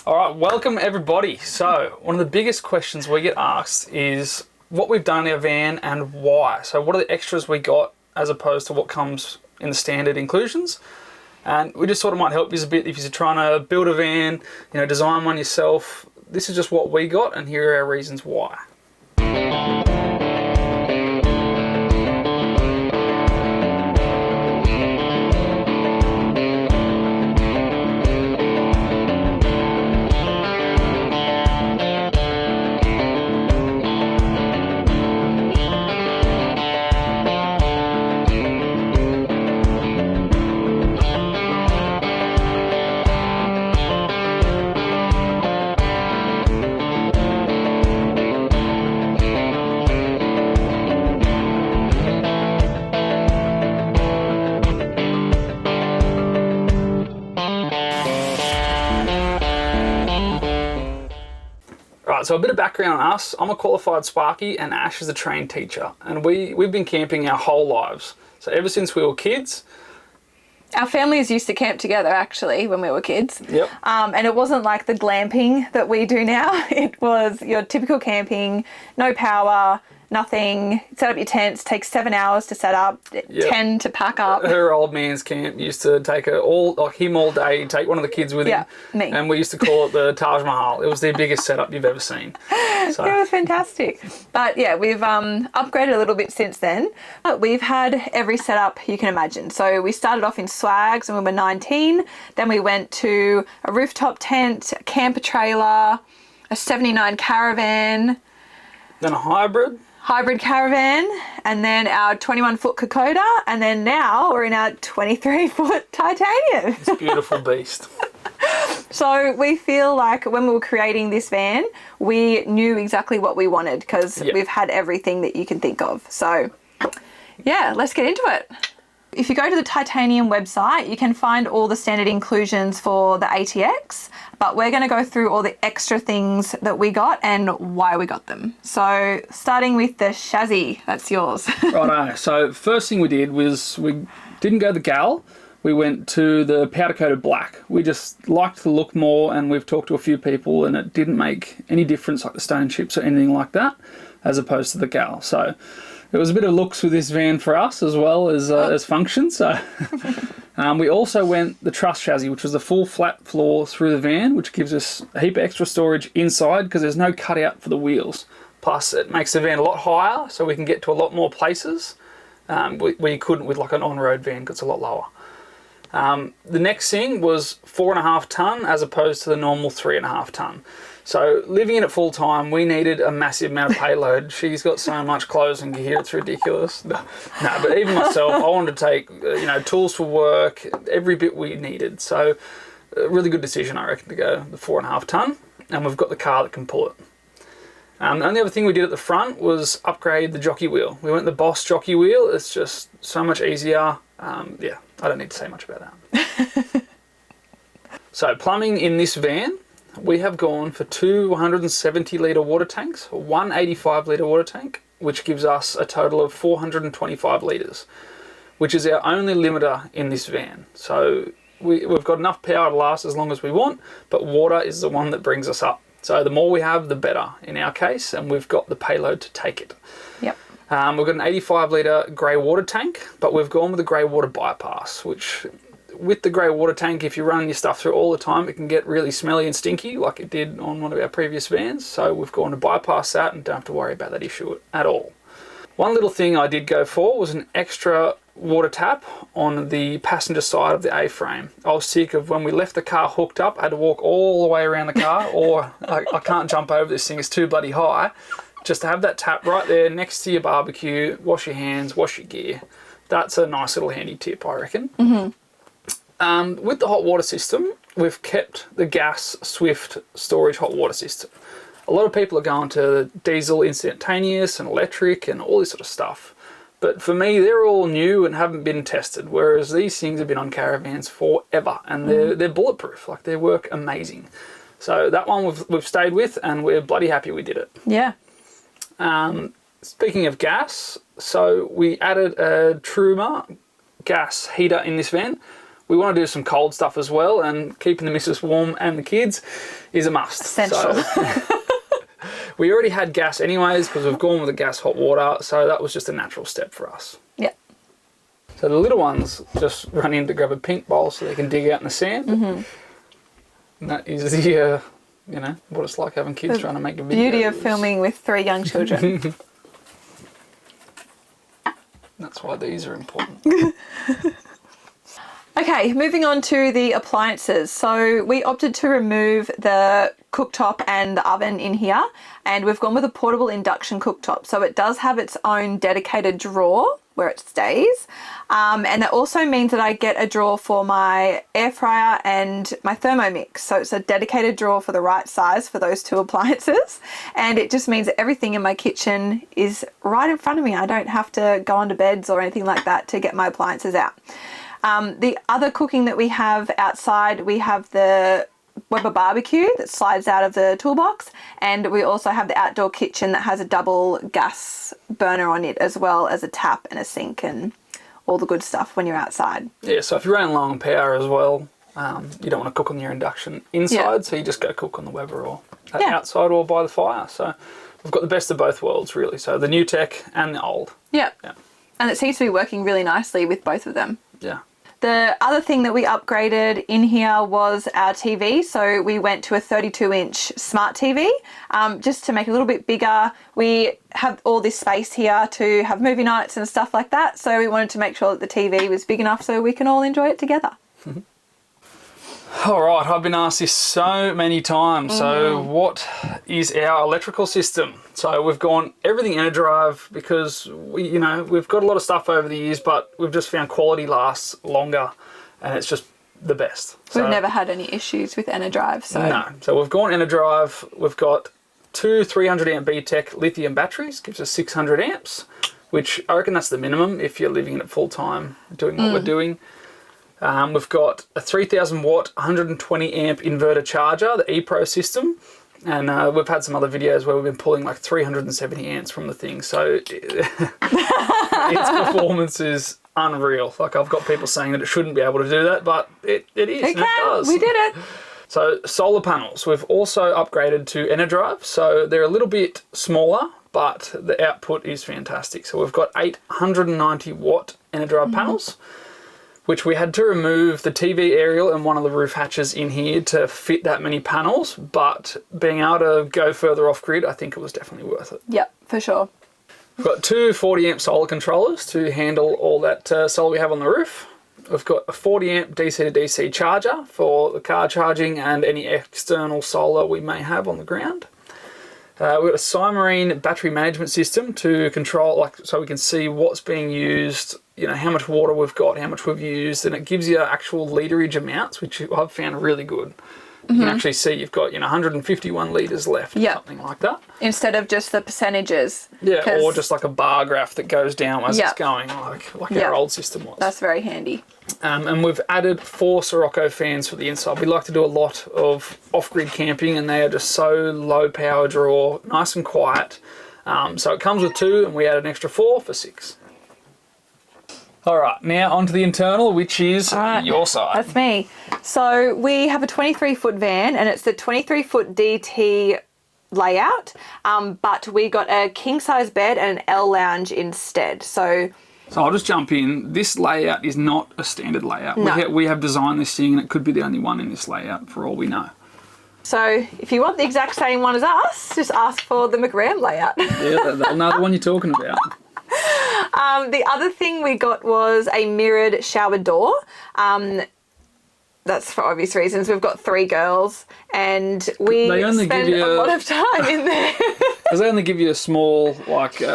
All right, welcome everybody. So, one of the biggest questions we get asked is what we've done in our van and why. So, what are the extras we got as opposed to what comes in the standard inclusions? And we just sort of might help you a bit if you're trying to build a van, design one yourself. This is just what we got, and here are our reasons why. So a bit of background on us. I'm a qualified Sparky and Ash is a trained teacher. And we've been camping our whole lives. So ever since we were kids. Our families used to camp together actually when we were kids. Yep. And it wasn't like the glamping that we do now. It was your typical camping, no power, nothing. Set up your tents, takes 7 hours to set up, 10 to pack up. Her old man's camp used to take him all day. He'd take one of the kids with him. Me. And we used to call it the Taj Mahal. It was the biggest setup you've ever seen. So. It was fantastic. But yeah, we've upgraded a little bit since then. We've had every setup you can imagine. So we started off in swags when we were 19. Then we went to a rooftop tent, a camper trailer, a 79 caravan. Then a hybrid caravan, and then our 21-foot Kokoda, and then now we're in our 23-foot Titanium. It's a beautiful beast. So we feel like when we were creating this van, we knew exactly what we wanted because we've had everything that you can think of. So yeah, let's get into it. If you go to the Titanium website, you can find all the standard inclusions for the ATX, but we're going to go through all the extra things that we got and why we got them. So starting with the chassis, that's yours. Righto. So first thing we did was we didn't go the gal. We went to the powder coated black. We just liked the look more, and we've talked to a few people and it didn't make any difference like the stone chips or anything like that as opposed to the gal. So it was a bit of looks with this van for us as well as function. So we also went the truss chassis, which was the full flat floor through the van, which gives us a heap of extra storage inside because there's no cutout for the wheels. Plus it makes the van a lot higher so we can get to a lot more places where you couldn't with like an on-road van because it's a lot lower. The next thing was 4.5 tonne as opposed to the normal 3.5 tonne. So living in it full time, we needed a massive amount of payload. She's got so much clothes and gear, it's ridiculous. No, but even myself, I wanted to take tools for work, every bit we needed. So a really good decision, I reckon, to go the 4.5 tonne, and we've got the car that can pull it. The only other thing we did at the front was upgrade the jockey wheel. We went the Boss jockey wheel. It's just so much easier. I don't need to say much about that. So plumbing in this van, we have gone for 270 litre water tanks, one 85 litre water tank, which gives us a total of 425 litres, which is our only limiter in this van. So we've got enough power to last as long as we want, but water is the one that brings us up. So the more we have, the better in our case, and we've got the payload to take it. Yep. We've got an 85 litre grey water tank, but we've gone with a grey water bypass, which with the grey water tank, if you run your stuff through all the time, it can get really smelly and stinky like it did on one of our previous vans. So we've gone to bypass that and don't have to worry about that issue at all. One little thing I did go for was an extra water tap on the passenger side of the A-frame. I was sick of when we left the car hooked up, I had to walk all the way around the car, or I can't jump over this thing, it's too bloody high. Just to have that tap right there next to your barbecue, wash your hands, wash your gear. That's a nice little handy tip, I reckon. Mm-hmm. With the hot water system, we've kept the gas Swift storage hot water system. A lot of people are going to diesel instantaneous and electric and all this sort of stuff. But for me, they're all new and haven't been tested, whereas these things have been on caravans forever and they're bulletproof. Like, they work amazing. So that one we've stayed with, and we're bloody happy we did it. Yeah. Speaking of gas, so we added a Truma gas heater in this van. we want to do some cold stuff as well, and keeping the missus warm and the kids is a must. Essential. So, we already had gas anyways because we've gone with the gas hot water, so that was just a natural step for us. Yeah. So the little ones just run in to grab a pink bowl so they can dig out in the sand. Mm-hmm. And that is the, you know, what it's like having kids trying to make a video. Beauty of filming with 3 young children. That's why these are important. Okay, moving on to the appliances. So we opted to remove the cooktop and the oven in here, and we've gone with a portable induction cooktop. So it does have its own dedicated drawer where it stays. And that also means that I get a drawer for my air fryer and my Thermomix. So it's a dedicated drawer for the right size for those 2 appliances. And it just means that everything in my kitchen is right in front of me. I don't have to go onto beds or anything like that to get my appliances out. The other cooking that we have outside, we have the Weber barbecue that slides out of the toolbox, and we also have the outdoor kitchen that has a double gas burner on it, as well as a tap and a sink and all the good stuff when you're outside. Yeah, so if you're running low on power as well, you don't want to cook on your induction inside, so you just go cook on the Weber or outside or by the fire. So we've got the best of both worlds, really. So the new tech and the old. Yeah. And it seems to be working really nicely with both of them. Yeah. The other thing that we upgraded in here was our TV. So we went to a 32-inch smart TV just to make it a little bit bigger. We have all this space here to have movie nights and stuff like that. So we wanted to make sure that the TV was big enough so we can all enjoy it together. All right, I've been asked this so many times. So what is our electrical system? So we've gone everything Enerdrive because we've got a lot of stuff over the years, but we've just found quality lasts longer and it's just the best. We've never had any issues with Enerdrive. So. No, so we've gone Enerdrive. We've got 2 300 amp BTEC lithium batteries, gives us 600 amps, which I reckon that's the minimum if you're living in it full time, doing what we're doing. We've got a 3000 watt, 120 amp inverter charger, the ePro system. And we've had some other videos where we've been pulling like 370 amps from the thing. So its performance is unreal. Like I've got people saying that it shouldn't be able to do that, but it is. It does. We did it. So solar panels. We've also upgraded to Enerdrive. So they're a little bit smaller, but the output is fantastic. So we've got 890 watt Enerdrive panels, which we had to remove the TV aerial and one of the roof hatches in here to fit that many panels, but being able to go further off grid, I think it was definitely worth it. Yep, for sure. We've got 2 40 amp solar controllers to handle all that solar we have on the roof. We've got a 40 amp DC to DC charger for the car charging and any external solar we may have on the ground. We've got a Cymarine battery management system to control, so we can see what's being used, how much water we've got, how much we've used, and it gives you actual litrage amounts, which I've found really good. You can actually see you've got 151 litres left, or something like that. Instead of just the percentages. Yeah, or just like a bar graph that goes down as it's going, like our old system was. That's very handy. And we've added 4 Sirocco fans for the inside. We like to do a lot of off-grid camping, and they are just so low power draw, nice and quiet. So it comes with 2, and we add an extra 4 for 6. All right, now onto the internal, which is your side. That's me. So we have a 23-foot van, and it's the 23-foot DT layout, but we got a king-size bed and an L lounge instead. So I'll just jump in. This layout is not a standard layout. No. We have designed this thing, and it could be the only one in this layout for all we know. So if you want the exact same one as us, just ask for the McRam layout. Yeah, they'll know the one you're talking about. The other thing we got was a mirrored shower door. That's for obvious reasons. We've got 3 girls and we spend a lot of time in there. Because they only give you a small,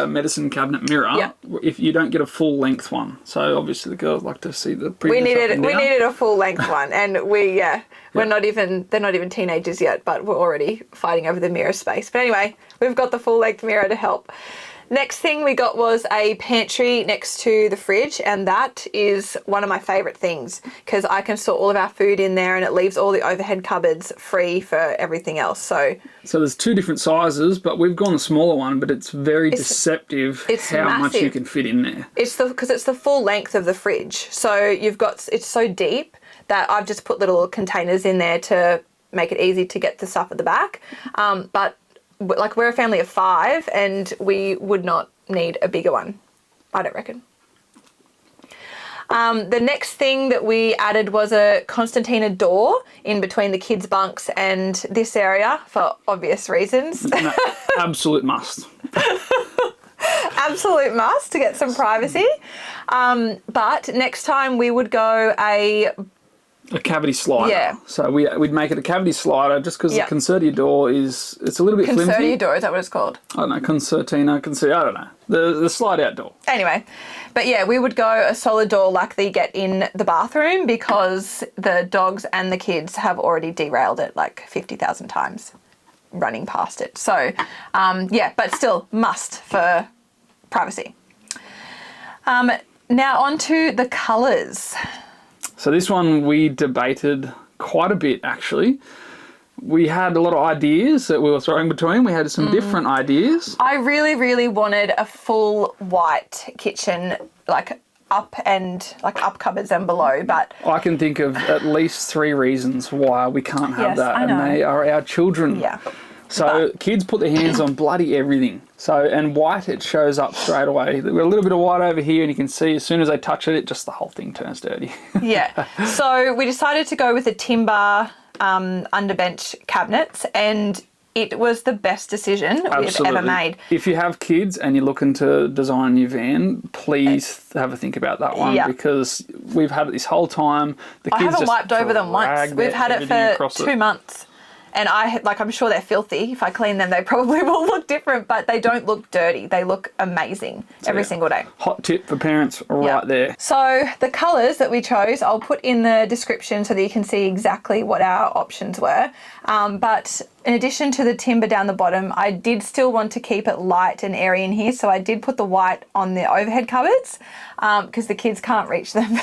medicine cabinet mirror if you don't get a full length one. So obviously the girls like to see the we needed a full length one, and they're not even teenagers yet, but we're already fighting over the mirror space. But anyway, we've got the full length mirror to help. Next thing we got was a pantry next to the fridge, and that is one of my favourite things because I can store all of our food in there, and it leaves all the overhead cupboards free for everything else. So there's 2 different sizes, but we've gone the smaller one, but it's very deceptive how massive. Much you can fit in there. Because it's the full length of the fridge. So it's so deep that I've just put little containers in there to make it easy to get the stuff at the back. But like we're a family of 5 and we would not need a bigger one, I don't reckon. The next thing that we added was a concertina door in between the kids' bunks and this area for obvious reasons. No, absolute must. Absolute must to get some privacy. But next time we would go a cavity slider. Yeah. So we'd make it a cavity slider just because the concertina door it's a little bit flimsy. Concertina door, is that what it's called? I don't know, concertina, I don't know. The slide out door. Anyway, but yeah, we would go a solid door like they get in the bathroom because the dogs and the kids have already derailed it like 50,000 times running past it. So, yeah, but still must for privacy. Now on to the colours. So this one we debated quite a bit, actually. We had a lot of ideas that we were throwing between. We had some different ideas. I really, really wanted a full white kitchen, like up cupboards and below, but I can think of at least 3 reasons why we can't have that, and they are our children. Yeah. So kids put their hands on bloody everything. So, and white, it shows up straight away. We've got a little bit of white over here, and you can see as soon as they touch it, just the whole thing turns dirty. Yeah. So we decided to go with the timber underbench cabinets, and it was the best decision we've ever made. If you have kids and you're looking to design your van, please have a think about that one, because we've had it this whole time. The kids I haven't wiped over them once. We've had it for 2 months. And I'm sure they're filthy. If I clean them, they probably will look different, but they don't look dirty. They look amazing every single day. Hot tip for parents right there. So the colours that we chose, I'll put in the description so that you can see exactly what our options were. But in addition to the timber down the bottom, I did still want to keep it light and airy in here. So I did put the white on the overhead cupboards because the kids can't reach them.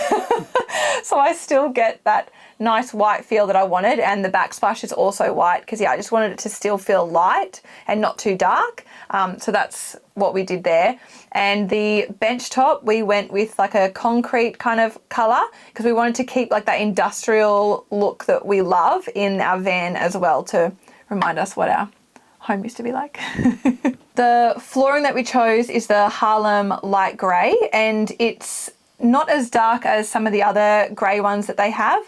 So I still get that nice white feel that I wanted, and the backsplash is also white because I just wanted it to still feel light and not too dark. So that's what we did there. And the bench top, we went with like a concrete kind of colour because we wanted to keep like that industrial look that we love in our van as well, to remind us what our home used to be like. The flooring that we chose is the Harlem light grey, and it's not as dark as some of the other grey ones that they have.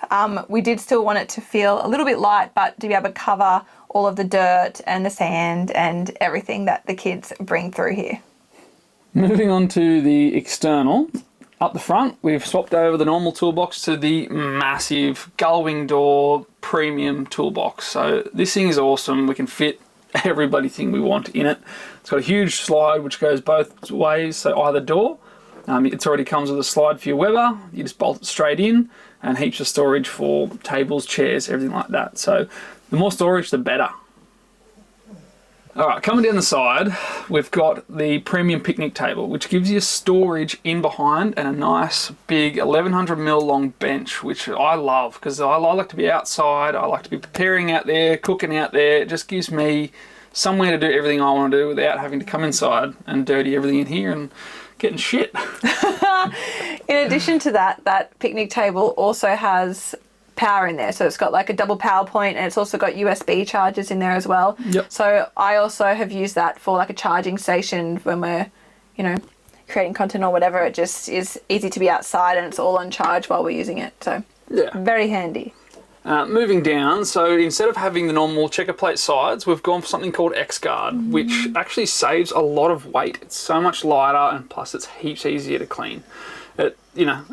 We did still want it to feel a little bit light, but to be able to cover all of the dirt and the sand and everything that the kids bring through here. Moving on to the external. Up the front, we've swapped over the normal toolbox to the massive gull-wing door premium toolbox. So this thing is awesome. We can fit every bloody thing we want in it. It's got a huge slide which goes both ways, so either door. It already comes with a slide for your Weber. You just bolt it straight in, and heaps of storage for tables, chairs, everything like that. So the more storage, the better. All right, coming down the side, we've got the premium picnic table, which gives you storage in behind and a nice big 1100mm long bench, which I love because I like to be outside. I like to be preparing out there, cooking out there. It just gives me somewhere to do everything I want to do without having to come inside and dirty everything in here and getting shit. In addition to that, that picnic table also has power in there. So it's got like a double power point, and it's also got USB chargers in there as well. Yep. So I also have used that for like a charging station when we're, creating content or whatever. It just is easy to be outside and it's all on charge while we're using it. So very handy. Moving down, so instead of having the normal checker plate sides, we've gone for something called X-Guard, which actually saves a lot of weight. It's so much lighter, and plus it's heaps easier to clean.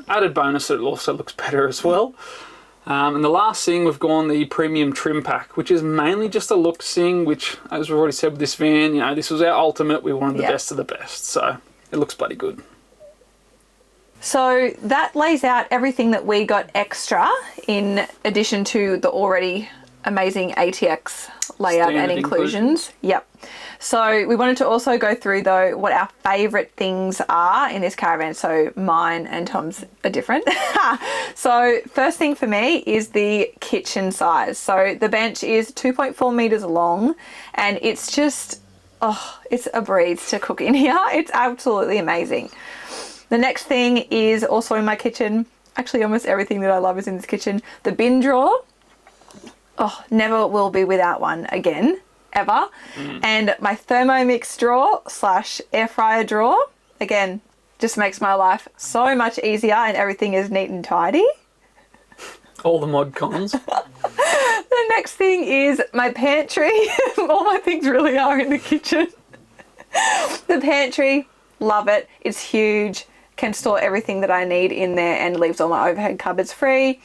Added bonus, it also looks better as well. And the last thing, we've gone the premium trim pack, which is mainly just a look thing, which, as we've already said with this van, this was our ultimate. We wanted the best of the best, so it looks bloody good. So that lays out everything that we got extra in addition to the already amazing ATX layout and inclusions. Yep. So we wanted to also go through though what our favourite things are in this caravan. So mine and Tom's are different. So first thing for me is the kitchen size. So the bench is 2.4 metres long, and it's just, it's a breeze to cook in here. It's absolutely amazing. The next thing is also in my kitchen Actually, almost everything that I love is in this kitchen. The bin drawer. Oh, never will be without one again, ever. And my Thermomix drawer / air fryer drawer. Again, just makes my life so much easier and everything is neat and tidy. All the mod cons. The next thing is my pantry. All my things really are in the kitchen. The pantry, love it. It's huge. Can store everything that I need in there and leaves all my overhead cupboards free.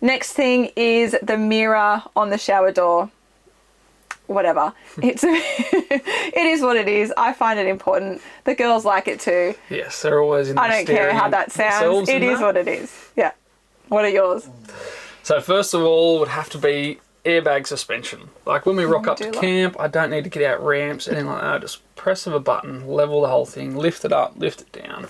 Next thing is the mirror on the shower door. Whatever. It is what it is. I find it important. The girls like it too. Yes, they're always in. I don't care how that sounds. It is what it is. Yeah. What are yours? So first of all, would have to be airbag suspension. Like when we rock up to camp, I don't need to get out ramps, anything like that. Just press of a button, level the whole thing, lift it up, lift it down.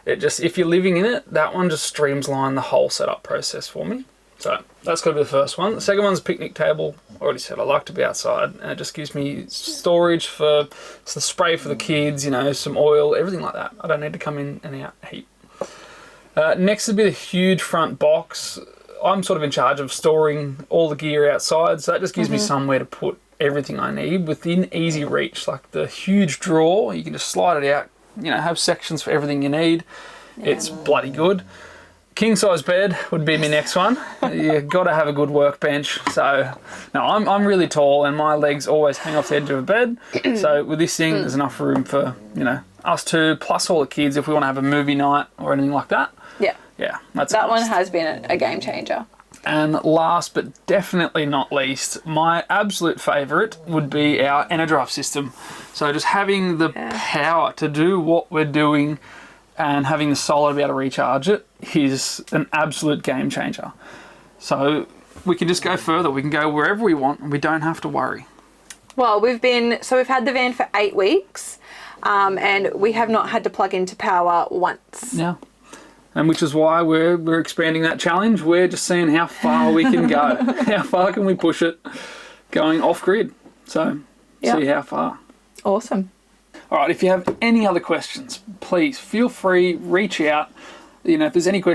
It just, if you're living in it, that one just streamlines the whole setup process for me. So that's got to be the first one. The second one's a picnic table. I already said I like to be outside, and it just gives me storage for the spray for the kids, you know, some oil, everything like that. I don't need to come in and out heat. Next would be the huge front box. I'm sort of in charge of storing all the gear outside, so that just gives me somewhere to put everything I need within easy reach. Like the huge drawer, you can just slide it out, you know, have sections for everything you need. Yeah. It's bloody good. King size bed would be my next one. You've got to have a good workbench. So, no, I'm really tall and my legs always hang off the edge of a bed. So with this thing, there's enough room for, you know, us two plus all the kids if we want to have a movie night or anything like that. Yeah. Yeah, that one has been a game changer. And last but definitely not least, my absolute favourite would be our EnerDrive system. So just having the power to do what we're doing and having the solar to be able to recharge it is an absolute game changer. So we can just go further. We can go wherever we want and we don't have to worry. Well, we've had the van for 8 weeks and we have not had to plug into power once. Yeah. And which is why we're expanding that challenge. We're just seeing how far we can go. How far can we push it going off-grid? So see how far. Awesome. All right, if you have any other questions, please feel free, reach out. You know, if there's any questions